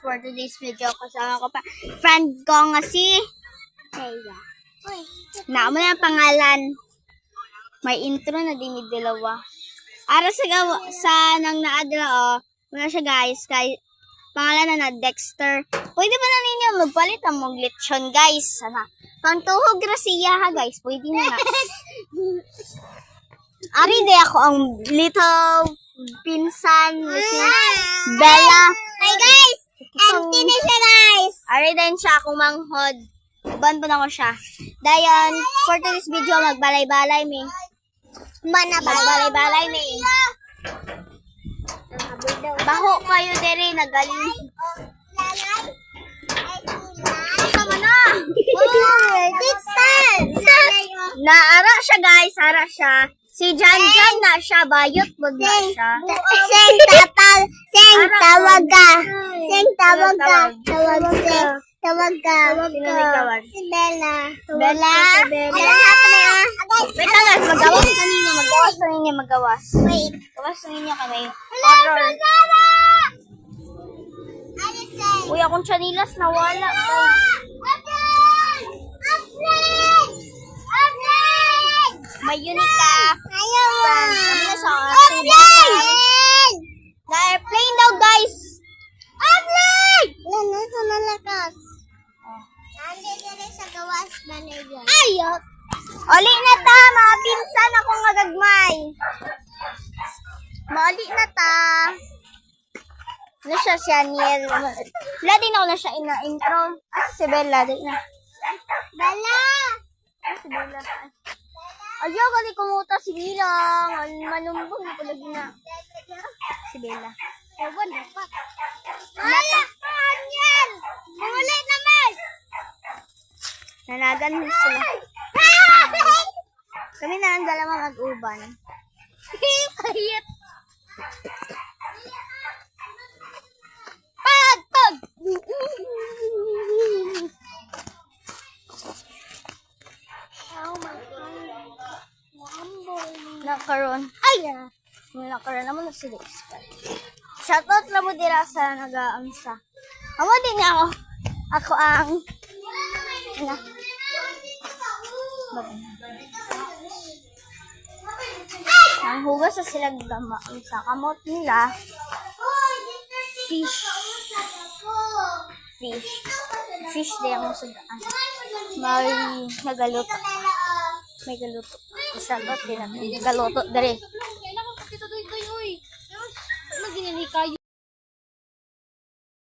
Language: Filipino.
for today's video. Kasama ko pa friend ko nga si Heya. Naamo na ang pangalan. May intro na din may dalawa. Ara sa nang naadla muna siya guys. Pangalan na Dexter. Pwede ba na ninyo magpalit ang mong lechon guys? Sana. Pangtuhog rasiya ha guys. Pwede na na. Ari de ako ang little pinsan si Bella. Hi guys! Empty na siya guys! Ari din siya akong manghod. Uban po na ko siya. Dayon, for today's video, magbalay-balay mi. Magbalay-balay mi. Baho kayo dere, nagaling. Tama na! Naara siya guys, ara siya. Si Janjan na siya, bayot mo na siya. Sing tawag ka. Sino may tawag? Si Bella. Bella? Wait lang guys, magawas na ninyo, magawas. Wait. Gawas na ninyo kami. Hello, Uy, akong chanilas nawala. May Unica. Ano na siya? Na-airplane daw guys. Nasa malakas. Nandito rin sa gawas ba na yun? Ayot. Oli na ta, mga pinsan ako nga gagmay. Mauli na ta. Ano siya si Aniel? Ladi na ako na siya ina-intro. Si Bella, di na. Bella! Si Bella. Ayaw ka di kumuta si Bilang. Manumbong na pala na. Si Bella. Ewan, dapat. Wala! Aniel! Umulit naman! Nanagan mo sila. Kami na ang dalawa mag-uban. Ayit! Pag! Nakaroon. Ay! Nakaroon naman na si Dexter. Shoutout lang mo dira sa nag-aamsa. Amo din ako. Ako ang... Ang hugas sa sila gama. Sa kamot nila. Fish. Fish din ang sugaan. May nagaluto. May galuto. Shoutout din natin. Galuto. Dari.